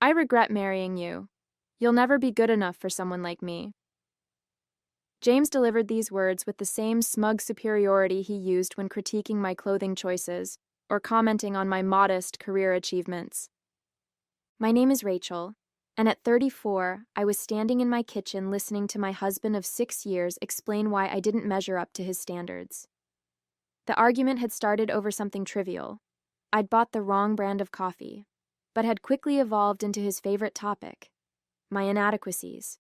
I regret marrying you. You'll never be good enough for someone like me. James delivered these words with the same smug superiority he used when critiquing my clothing choices or commenting on my modest career achievements. My name is Rachel, and at 34, I was standing in my kitchen listening to my husband of 6 years explain why I didn't measure up to his standards. The argument had started over something trivial. I'd bought the wrong brand of coffee, but had quickly evolved into his favorite topic, my inadequacies.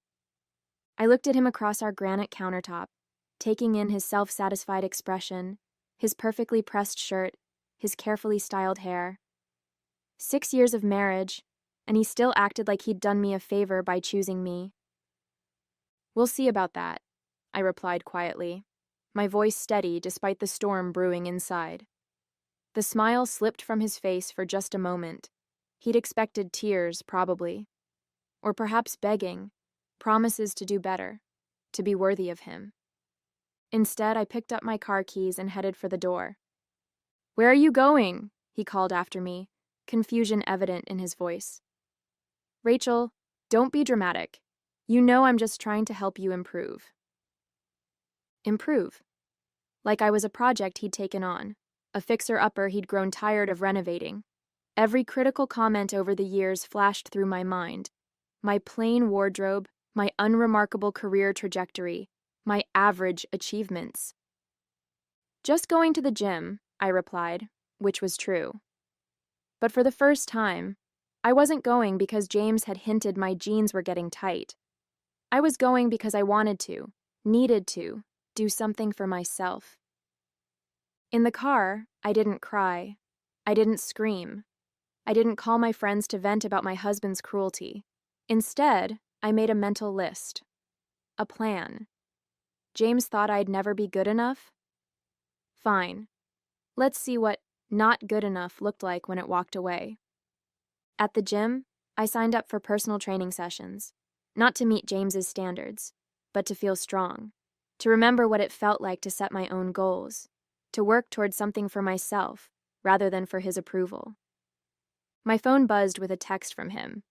I looked at him across our granite countertop, taking in his self-satisfied expression, his perfectly pressed shirt, his carefully styled hair. 6 years of marriage, and he still acted like he'd done me a favor by choosing me. We'll see about that, I replied quietly, my voice steady despite the storm brewing inside. The smile slipped from his face for just a moment. He'd expected tears, probably. Or perhaps begging, promises to do better, to be worthy of him. Instead, I picked up my car keys and headed for the door. "Where are you going?" he called after me, confusion evident in his voice. "Rachel, don't be dramatic. You know I'm just trying to help you improve." Improve? Like I was a project he'd taken on, a fixer-upper he'd grown tired of renovating. Every critical comment over the years flashed through my mind. My plain wardrobe, my unremarkable career trajectory, my average achievements. "Just going to the gym," I replied, which was true. But for the first time, I wasn't going because James had hinted my jeans were getting tight. I was going because I wanted to, needed to, do something for myself. In the car, I didn't cry. I didn't scream. I didn't call my friends to vent about my husband's cruelty. Instead, I made a mental list. A plan. James thought I'd never be good enough? Fine. Let's see what not good enough looked like when it walked away. At the gym, I signed up for personal training sessions, not to meet James's standards, but to feel strong, to remember what it felt like to set my own goals, to work towards something for myself rather than for his approval. My phone buzzed with a text from him.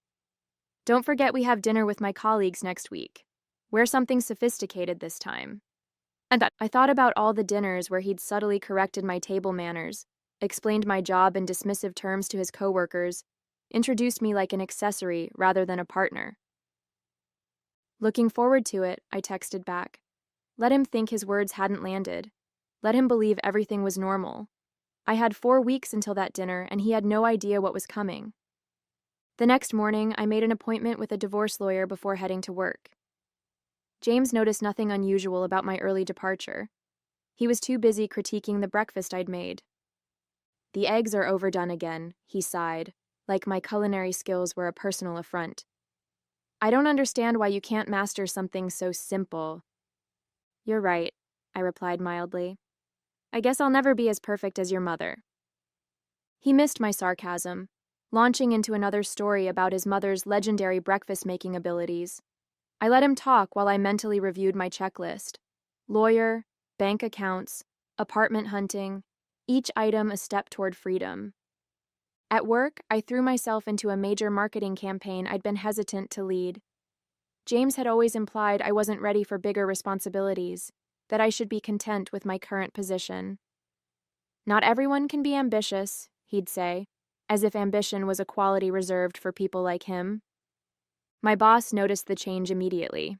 "Don't forget we have dinner with my colleagues next week. Wear something sophisticated this time." And I thought about all the dinners where he'd subtly corrected my table manners, explained my job in dismissive terms to his coworkers, introduced me like an accessory rather than a partner. Looking forward to it, I texted back. Let him think his words hadn't landed. Let him believe everything was normal. I had 4 weeks until that dinner, and he had no idea what was coming. The next morning, I made an appointment with a divorce lawyer before heading to work. James noticed nothing unusual about my early departure. He was too busy critiquing the breakfast I'd made. "The eggs are overdone again," he sighed, like my culinary skills were a personal affront. "I don't understand why you can't master something so simple." "You're right," I replied mildly. "I guess I'll never be as perfect as your mother." He missed my sarcasm, launching into another story about his mother's legendary breakfast-making abilities. I let him talk while I mentally reviewed my checklist. Lawyer, bank accounts, apartment hunting, each item a step toward freedom. At work, I threw myself into a major marketing campaign I'd been hesitant to lead. James had always implied I wasn't ready for bigger responsibilities, that I should be content with my current position. "Not everyone can be ambitious," he'd say, as if ambition was a quality reserved for people like him. My boss noticed the change immediately.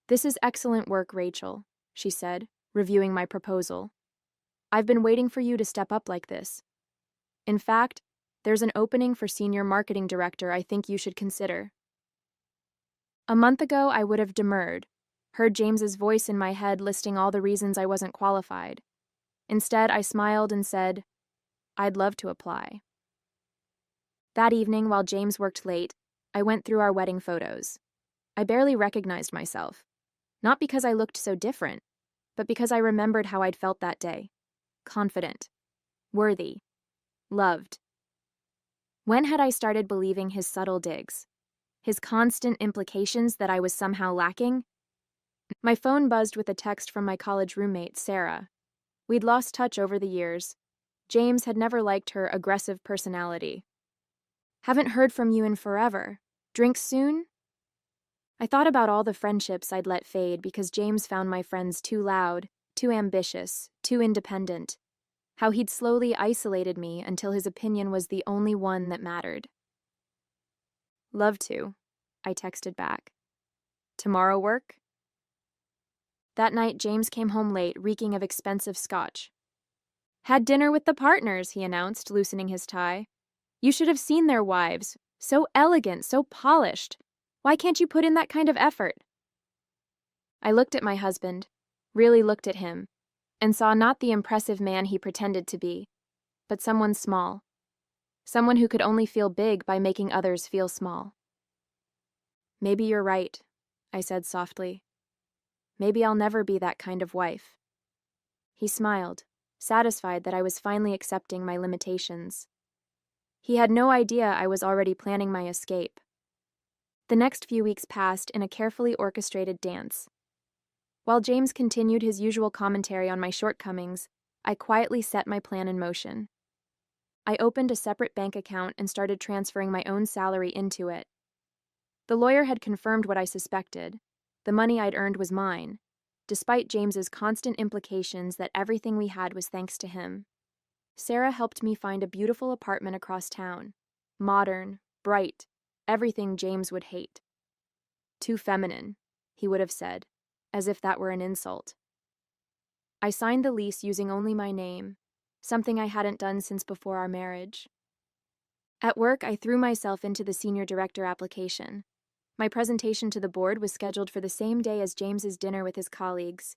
"This is excellent work, Rachel," she said, reviewing my proposal. "I've been waiting for you to step up like this. In fact, there's an opening for senior marketing director I think you should consider." A month ago, I would have demurred, heard James's voice in my head listing all the reasons I wasn't qualified. Instead, I smiled and said, "I'd love to apply." That evening, while James worked late, I went through our wedding photos. I barely recognized myself, not because I looked so different, but because I remembered how I'd felt that day. Confident, worthy, loved. When had I started believing his subtle digs? His constant implications that I was somehow lacking? My phone buzzed with a text from my college roommate, Sarah. We'd lost touch over the years. James had never liked her aggressive personality. Haven't heard from you in forever. Drinks soon? I thought about all the friendships I'd let fade because James found my friends too loud, too ambitious, too independent. How he'd slowly isolated me until his opinion was the only one that mattered. Love to, I texted back. Tomorrow work? That night, James came home late, reeking of expensive scotch. Had dinner with the partners, he announced, loosening his tie. You should have seen their wives. So elegant, so polished. Why can't you put in that kind of effort? I looked at my husband, really looked at him, and saw not the impressive man he pretended to be, but someone small. Someone who could only feel big by making others feel small. Maybe you're right, I said softly. Maybe I'll never be that kind of wife. He smiled, satisfied that I was finally accepting my limitations. He had no idea I was already planning my escape. The next few weeks passed in a carefully orchestrated dance. While James continued his usual commentary on my shortcomings, I quietly set my plan in motion. I opened a separate bank account and started transferring my own salary into it. The lawyer had confirmed what I suspected. The money I'd earned was mine, despite James's constant implications that everything we had was thanks to him. Sarah helped me find a beautiful apartment across town. Modern, bright, everything James would hate. Too feminine, he would have said, as if that were an insult. I signed the lease using only my name, something I hadn't done since before our marriage. At work, I threw myself into the senior director application. My presentation to the board was scheduled for the same day as James's dinner with his colleagues,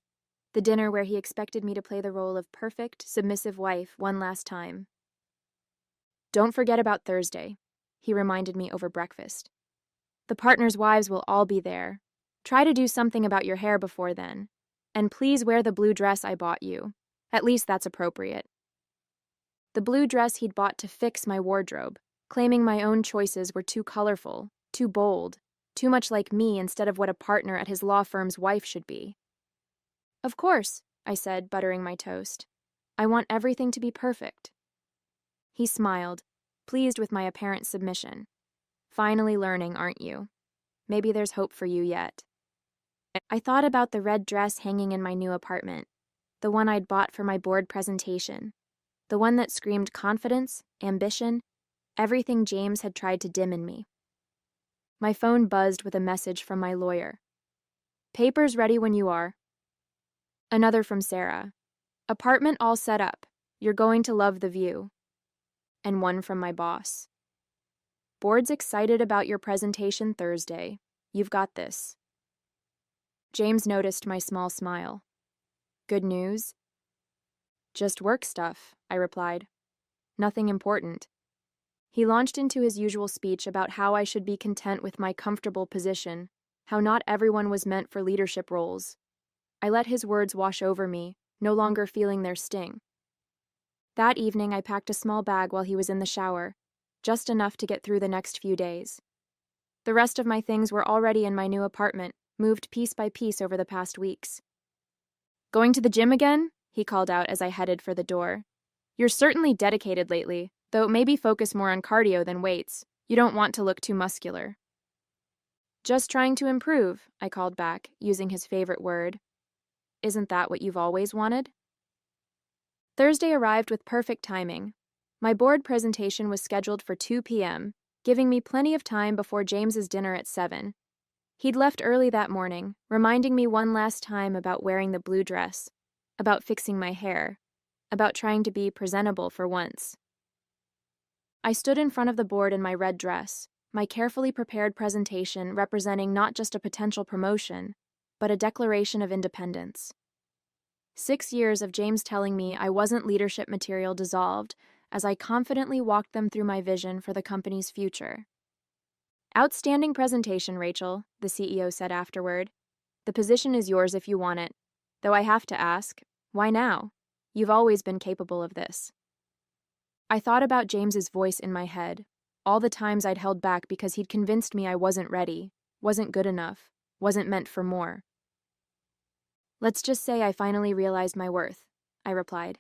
the dinner where he expected me to play the role of perfect, submissive wife one last time. Don't forget about Thursday, he reminded me over breakfast. The partners' wives will all be there. Try to do something about your hair before then. And please wear the blue dress I bought you. At least that's appropriate. The blue dress he'd bought to fix my wardrobe, claiming my own choices were too colorful, too bold, too much like me instead of what a partner at his law firm's wife should be. Of course, I said, buttering my toast. I want everything to be perfect. He smiled, pleased with my apparent submission. Finally learning, aren't you? Maybe there's hope for you yet. I thought about the red dress hanging in my new apartment, the one I'd bought for my board presentation, the one that screamed confidence, ambition, everything James had tried to dim in me. My phone buzzed with a message from my lawyer. Papers ready when you are. Another from Sarah. Apartment all set up. You're going to love the view. And one from my boss. Board's excited about your presentation Thursday. You've got this. James noticed my small smile. Good news? Just work stuff, I replied. Nothing important. He launched into his usual speech about how I should be content with my comfortable position, how not everyone was meant for leadership roles. I let his words wash over me, no longer feeling their sting. That evening, I packed a small bag while he was in the shower, just enough to get through the next few days. The rest of my things were already in my new apartment, moved piece by piece over the past weeks. Going to the gym again? He called out as I headed for the door. You're certainly dedicated lately, though maybe focus more on cardio than weights. You don't want to look too muscular. Just trying to improve, I called back, using his favorite word. Isn't that what you've always wanted? Thursday arrived with perfect timing. My board presentation was scheduled for 2 p.m., giving me plenty of time before James's dinner at 7. He'd left early that morning, reminding me one last time about wearing the blue dress, about fixing my hair, about trying to be presentable for once. I stood in front of the board in my red dress, my carefully prepared presentation representing not just a potential promotion, but a declaration of independence. 6 years of James telling me I wasn't leadership material dissolved as I confidently walked them through my vision for the company's future. Outstanding presentation, Rachel, the CEO said afterward. The position is yours if you want it, though I have to ask, why now? You've always been capable of this. I thought about James's voice in my head, all the times I'd held back because he'd convinced me I wasn't ready, wasn't good enough, wasn't meant for more. Let's just say I finally realized my worth, I replied.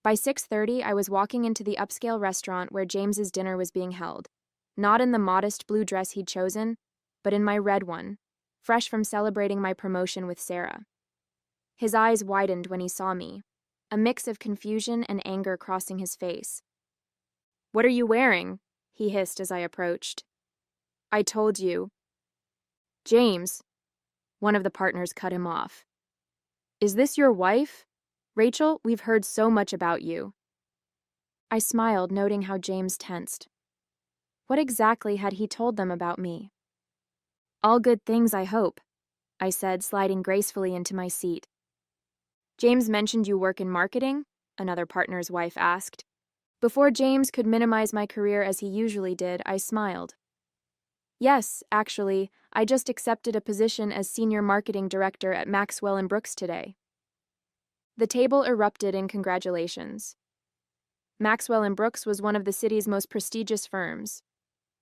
By 6:30, I was walking into the upscale restaurant where James's dinner was being held. Not in the modest blue dress he'd chosen, but in my red one, fresh from celebrating my promotion with Sarah. His eyes widened when he saw me, a mix of confusion and anger crossing his face. "What are you wearing?" he hissed as I approached. "I told you." "James," one of the partners cut him off. "Is this your wife? Rachel, we've heard so much about you." I smiled, noting how James tensed. What exactly had he told them about me? "All good things, I hope," I said, sliding gracefully into my seat. "James mentioned you work in marketing?" another partner's wife asked. Before James could minimize my career as he usually did, I smiled. "Yes, actually, I just accepted a position as senior marketing director at Maxwell & Brooks today." The table erupted in congratulations. Maxwell & Brooks was one of the city's most prestigious firms,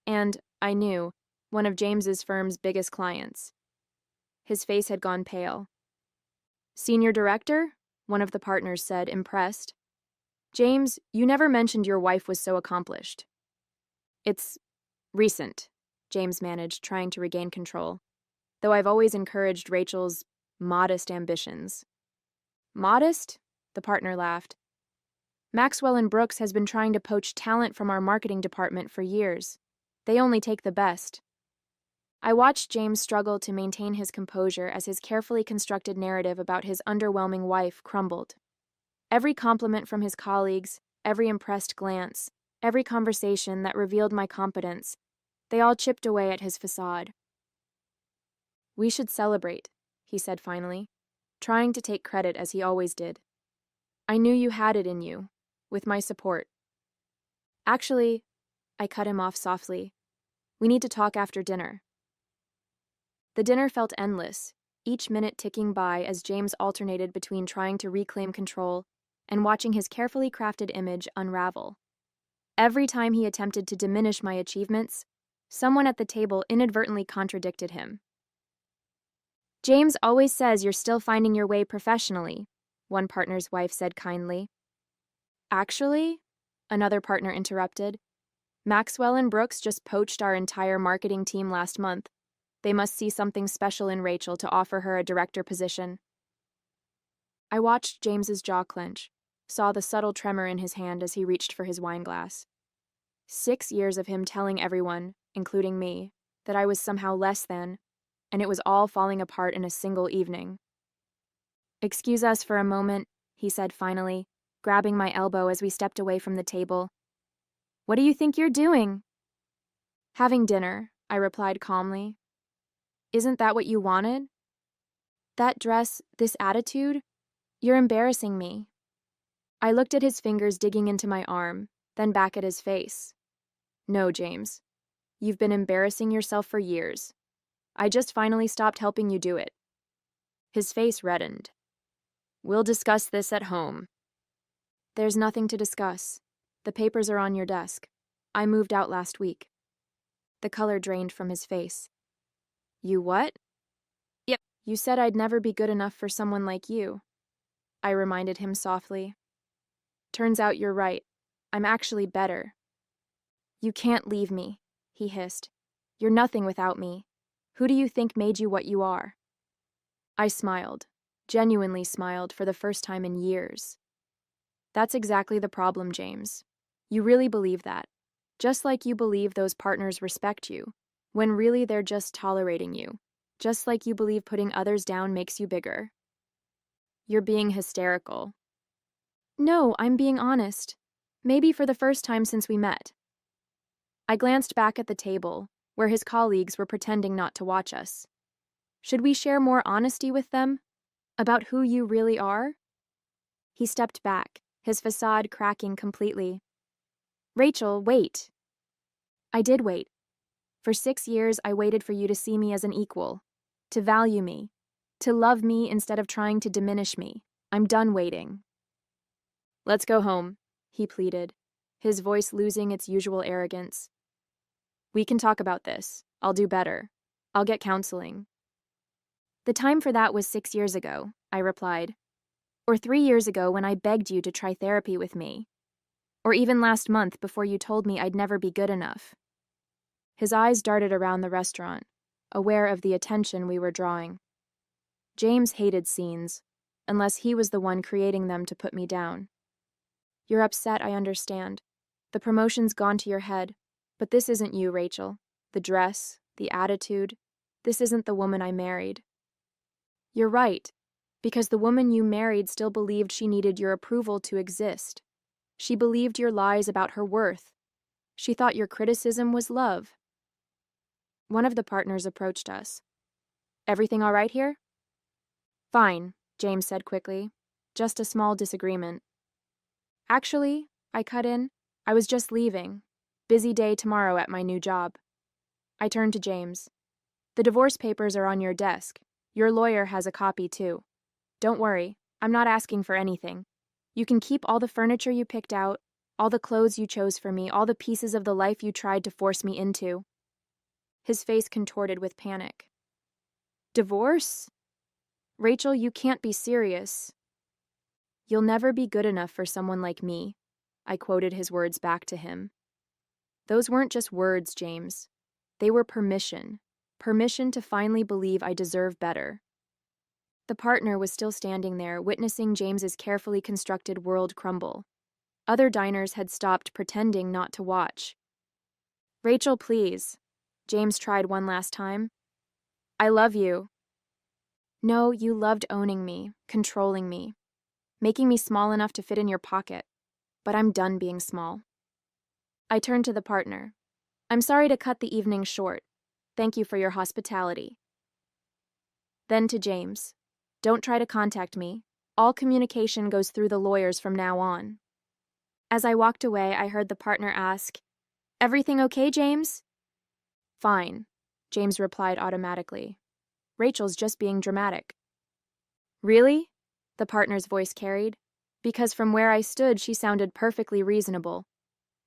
and, I knew, one of James's firm's biggest clients. His face had gone pale. "Senior director?" one of the partners said, impressed. "James, you never mentioned your wife was so accomplished." "It's recent," James managed, trying to regain control, "though I've always encouraged Rachel's modest ambitions." "Modest?" the partner laughed. "Maxwell & Brooks has been trying to poach talent from our marketing department for years. They only take the best." I watched James struggle to maintain his composure as his carefully constructed narrative about his underwhelming wife crumbled. Every compliment from his colleagues, every impressed glance, every conversation that revealed my competence, they all chipped away at his facade. "We should celebrate," he said finally, trying to take credit as he always did. "I knew you had it in you, with my support." "Actually," I cut him off softly, "we need to talk after dinner." The dinner felt endless, each minute ticking by as James alternated between trying to reclaim control and watching his carefully crafted image unravel. Every time he attempted to diminish my achievements, someone at the table inadvertently contradicted him. "James always says you're still finding your way professionally," one partner's wife said kindly. "Actually," another partner interrupted, "Maxwell & Brooks just poached our entire marketing team last month. They must see something special in Rachel to offer her a director position." I watched James's jaw clench, saw the subtle tremor in his hand as he reached for his wineglass. 6 years of him telling everyone, including me, that I was somehow less than, and it was all falling apart in a single evening. "Excuse us for a moment," he said finally, grabbing my elbow as we stepped away from the table. "What do you think you're doing?" "Having dinner," I replied calmly. "Isn't that what you wanted?" "That dress, this attitude, you're embarrassing me." I looked at his fingers digging into my arm, then back at his face. "No, James. You've been embarrassing yourself for years. I just finally stopped helping you do it." His face reddened. "We'll discuss this at home." "There's nothing to discuss. The papers are on your desk. I moved out last week." The color drained from his face. "You what?" "Yep, you said I'd never be good enough for someone like you," I reminded him softly. "Turns out you're right. I'm actually better." "You can't leave me," he hissed. "You're nothing without me. Who do you think made you what you are?" I smiled, genuinely smiled for the first time in years. "That's exactly the problem, James. You really believe that. Just like you believe those partners respect you, when really they're just tolerating you. Just like you believe putting others down makes you bigger." "You're being hysterical." "No, I'm being honest. Maybe for the first time since we met." I glanced back at the table, where his colleagues were pretending not to watch us. "Should we share more honesty with them? About who you really are?" He stepped back, his facade cracking completely. "Rachel, wait." "I did wait. For 6 years, I waited for you to see me as an equal, to value me, to love me instead of trying to diminish me. I'm done waiting." "Let's go home," he pleaded, his voice losing its usual arrogance. "We can talk about this. I'll do better. I'll get counseling." "The time for that was 6 years ago," I replied. Or 3 years ago when I begged you to try therapy with me. Or even last month before you told me I'd never be good enough. His eyes darted around the restaurant, aware of the attention we were drawing. James hated scenes, unless he was the one creating them to put me down. You're upset, I understand. The promotion's gone to your head, but this isn't you, Rachel. The dress, the attitude, this isn't the woman I married. You're right, because the woman you married still believed she needed your approval to exist. She believed your lies about her worth. She thought your criticism was love. One of the partners approached us. Everything all right here? Fine, James said quickly. Just a small disagreement. Actually, I cut in, I was just leaving. Busy day tomorrow at my new job. I turned to James. The divorce papers are on your desk. Your lawyer has a copy too. Don't worry, I'm not asking for anything. You can keep all the furniture you picked out, all the clothes you chose for me, all the pieces of the life you tried to force me into. His face contorted with panic. Divorce? Rachel, you can't be serious. You'll never be good enough for someone like me, I quoted his words back to him. Those weren't just words, James. They were permission. Permission to finally believe I deserve better. The partner was still standing there, witnessing James's carefully constructed world crumble. Other diners had stopped pretending not to watch. Rachel, please. James tried one last time. I love you. No, you loved owning me, controlling me, making me small enough to fit in your pocket. But I'm done being small. I turned to the partner. I'm sorry to cut the evening short. Thank you for your hospitality. Then to James. Don't try to contact me. All communication goes through the lawyers from now on. As I walked away, I heard the partner ask, Everything okay, James? Fine, James replied automatically. Rachel's just being dramatic. Really? The partner's voice carried. Because from where I stood, she sounded perfectly reasonable.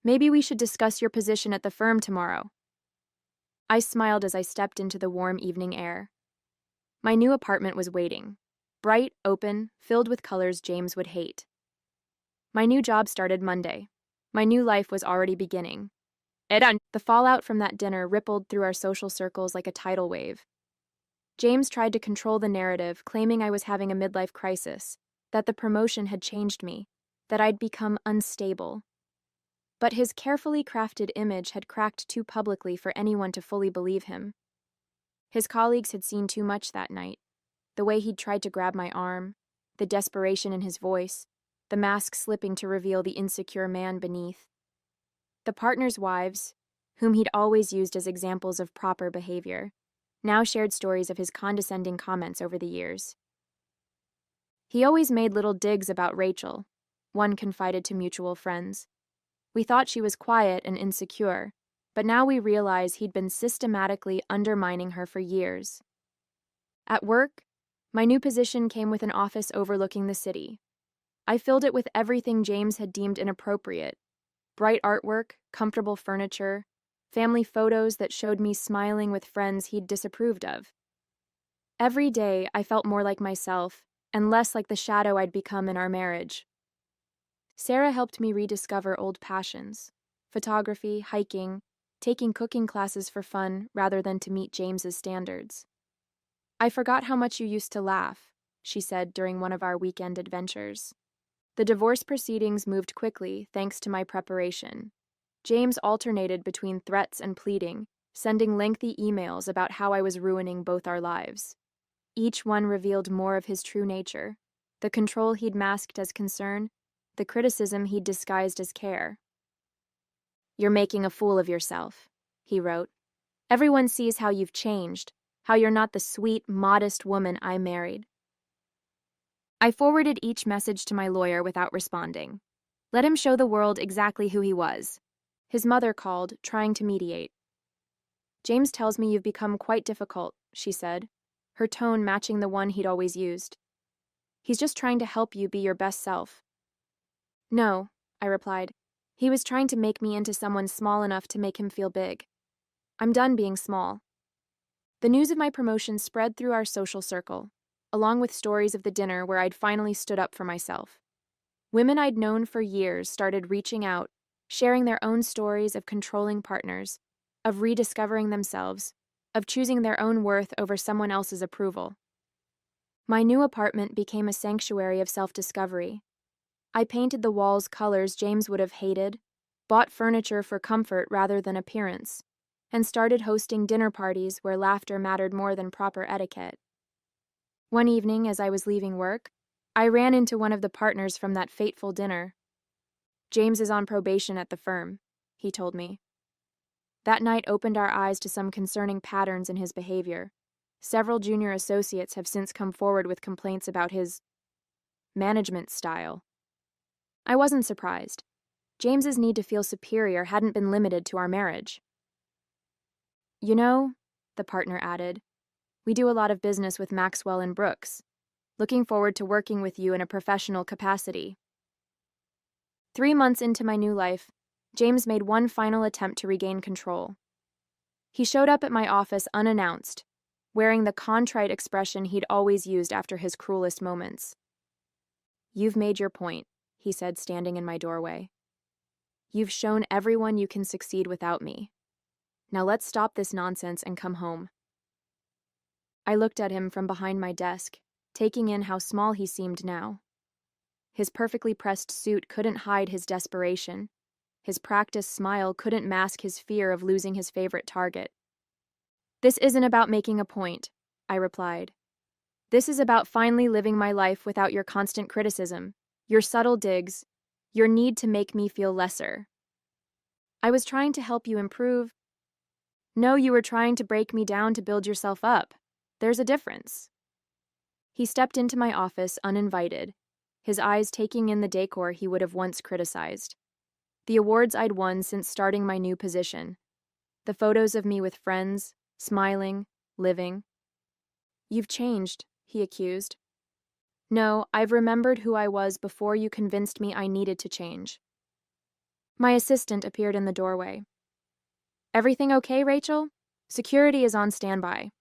Maybe we should discuss your position at the firm tomorrow. I smiled as I stepped into the warm evening air. My new apartment was waiting. Bright, open, filled with colors James would hate. My new job started Monday. My new life was already beginning. The fallout from that dinner rippled through our social circles like a tidal wave. James tried to control the narrative, claiming I was having a midlife crisis, that the promotion had changed me, that I'd become unstable. But his carefully crafted image had cracked too publicly for anyone to fully believe him. His colleagues had seen too much that night. The way he'd tried to grab my arm, the desperation in his voice, the mask slipping to reveal the insecure man beneath. The partners' wives, whom he'd always used as examples of proper behavior, now shared stories of his condescending comments over the years. He always made little digs about Rachel, one confided to mutual friends. We thought she was quiet and insecure, but now we realize he'd been systematically undermining her for years. At work, my new position came with an office overlooking the city. I filled it with everything James had deemed inappropriate: bright artwork, comfortable furniture, family photos that showed me smiling with friends he'd disapproved of. Every day, I felt more like myself and less like the shadow I'd become in our marriage. Sarah helped me rediscover old passions: photography, hiking, taking cooking classes for fun rather than to meet James's standards. I forgot how much you used to laugh, she said during one of our weekend adventures. The divorce proceedings moved quickly thanks to my preparation. James alternated between threats and pleading, sending lengthy emails about how I was ruining both our lives. Each one revealed more of his true nature: the control he'd masked as concern, the criticism he'd disguised as care. You're making a fool of yourself, he wrote. Everyone sees how you've changed, how you're not the sweet, modest woman I married. I forwarded each message to my lawyer without responding. Let him show the world exactly who he was. His mother called, trying to mediate. James tells me you've become quite difficult, she said, her tone matching the one he'd always used. He's just trying to help you be your best self. No, I replied. He was trying to make me into someone small enough to make him feel big. I'm done being small. The news of my promotion spread through our social circle. along with stories of the dinner where I'd finally stood up for myself. Women I'd known for years started reaching out, sharing their own stories of controlling partners, of rediscovering themselves, of choosing their own worth over someone else's approval. My new apartment became a sanctuary of self-discovery. I painted the walls colors James would have hated, bought furniture for comfort rather than appearance, and started hosting dinner parties where laughter mattered more than proper etiquette. One evening, as I was leaving work, I ran into one of the partners from that fateful dinner. "James is on probation at the firm," he told me. That night opened our eyes to some concerning patterns in his behavior. Several junior associates have since come forward with complaints about his management style. I wasn't surprised. James's need to feel superior hadn't been limited to our marriage. "You know," the partner added, "we do a lot of business with Maxwell and Brooks. Looking forward to working with you in a professional capacity." 3 months into my new life, James made one final attempt to regain control. He showed up at my office unannounced, wearing the contrite expression he'd always used after his cruelest moments. "You've made your point," he said, standing in my doorway. "You've shown everyone you can succeed without me. Now let's stop this nonsense and come home." I looked at him from behind my desk, taking in how small he seemed now. His perfectly pressed suit couldn't hide his desperation. His practiced smile couldn't mask his fear of losing his favorite target. "This isn't about making a point," I replied. "This is about finally living my life without your constant criticism, your subtle digs, your need to make me feel lesser." "I was trying to help you improve." "No, you were trying to break me down to build yourself up. There's a difference." He stepped into my office uninvited, his eyes taking in the decor he would have once criticized. The awards I'd won since starting my new position. The photos of me with friends, smiling, living. "You've changed," he accused. "No, I've remembered who I was before you convinced me I needed to change." My assistant appeared in the doorway. "Everything okay, Rachel? Security is on standby."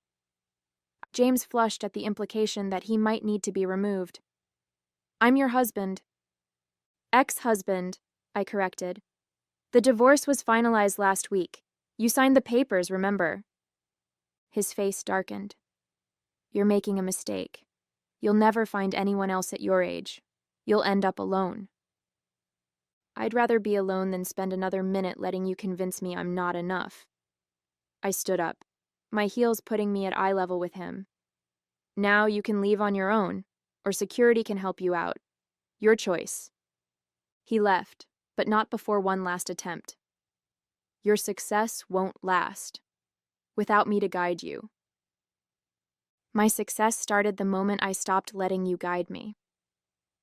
James flushed at the implication that he might need to be removed. "I'm your husband." "Ex-husband," I corrected. "The divorce was finalized last week. You signed the papers, remember?" His face darkened. "You're making a mistake. You'll never find anyone else at your age. You'll end up alone." "I'd rather be alone than spend another minute letting you convince me I'm not enough." I stood up, my heels putting me at eye level with him. "Now you can leave on your own, or security can help you out. Your choice." He left, but not before one last attempt. "Your success won't last without me to guide you." My success started the moment I stopped letting you guide me.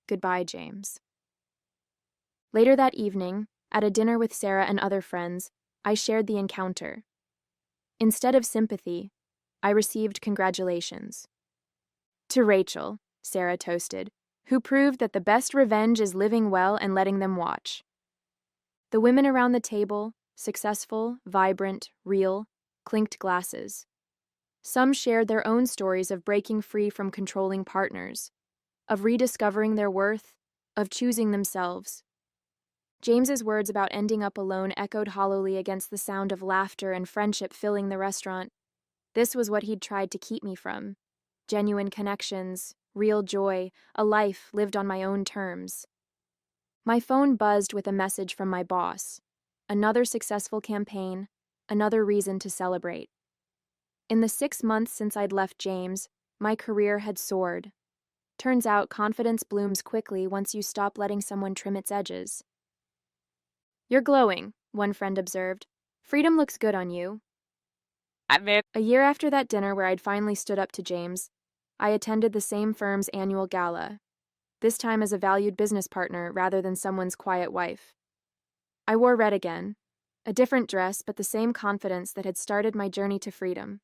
Goodbye, James. Later that evening, at a dinner with Sarah and other friends, I shared the encounter. Instead of sympathy, I received congratulations. "To Rachel," Sarah toasted, "who proved that the best revenge is living well and letting them watch." The women around the table, successful, vibrant, real, clinked glasses. Some shared their own stories of breaking free from controlling partners, of rediscovering their worth, of choosing themselves. James's words about ending up alone echoed hollowly against the sound of laughter and friendship filling the restaurant. This was what he'd tried to keep me from. Genuine connections, real joy, a life lived on my own terms. My phone buzzed with a message from my boss. Another successful campaign, another reason to celebrate. In the 6 months since I'd left James, my career had soared. Turns out confidence blooms quickly once you stop letting someone trim its edges. "You're glowing," one friend observed. "Freedom looks good on you." A year after that dinner where I'd finally stood up to James, I attended the same firm's annual gala, this time as a valued business partner rather than someone's quiet wife. I wore red again, a different dress but the same confidence that had started my journey to freedom.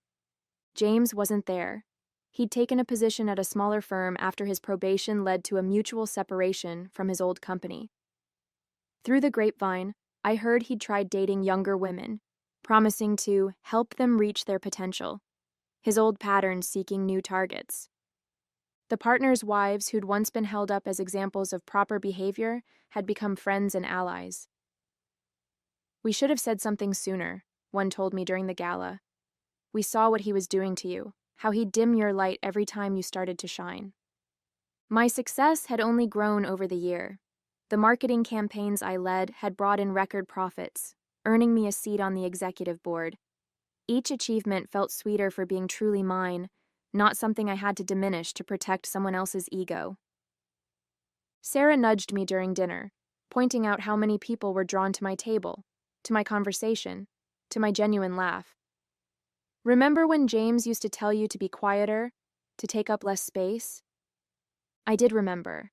James wasn't there. He'd taken a position at a smaller firm after his probation led to a mutual separation from his old company. Through the grapevine, I heard he'd tried dating younger women, promising to help them reach their potential, his old patterns seeking new targets. The partners' wives who'd once been held up as examples of proper behavior had become friends and allies. "We should have said something sooner," one told me during the gala. "We saw what he was doing to you, how he'd dim your light every time you started to shine." My success had only grown over the year. The marketing campaigns I led had brought in record profits, earning me a seat on the executive board. Each achievement felt sweeter for being truly mine, not something I had to diminish to protect someone else's ego. Sarah nudged me during dinner, pointing out how many people were drawn to my table, to my conversation, to my genuine laugh. "Remember when James used to tell you to be quieter, to take up less space?" I did remember.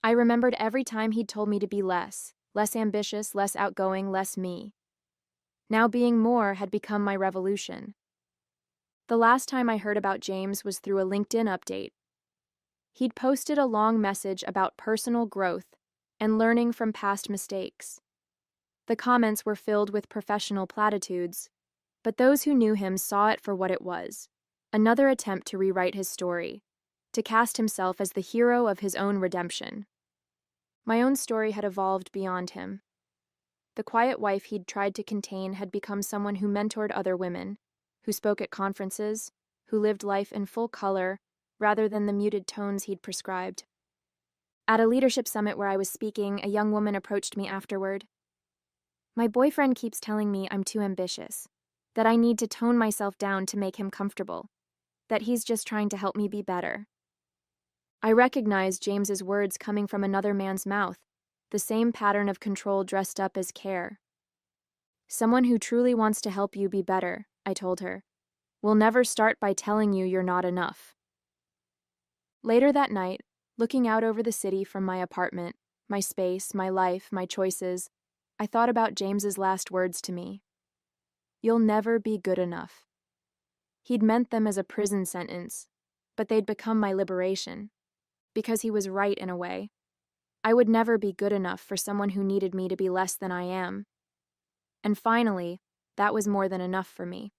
I remembered every time he'd told me to be less ambitious, less outgoing, less me. Now being more had become my revolution. The last time I heard about James was through a LinkedIn update. He'd posted a long message about personal growth and learning from past mistakes. The comments were filled with professional platitudes, but those who knew him saw it for what it was: another attempt to rewrite his story, to cast himself as the hero of his own redemption. My own story had evolved beyond him. The quiet wife he'd tried to contain had become someone who mentored other women, who spoke at conferences, who lived life in full color rather than the muted tones he'd prescribed. At a leadership summit where I was speaking, a young woman approached me afterward. "My boyfriend keeps telling me I'm too ambitious, that I need to tone myself down to make him comfortable, that he's just trying to help me be better." I recognized James's words coming from another man's mouth, the same pattern of control dressed up as care. "Someone who truly wants to help you be better," I told her, "will never start by telling you you're not enough." Later that night, looking out over the city from my apartment, my space, my life, my choices, I thought about James's last words to me. "You'll never be good enough." He'd meant them as a prison sentence, but they'd become my liberation. Because he was right in a way. I would never be good enough for someone who needed me to be less than I am. And finally, that was more than enough for me.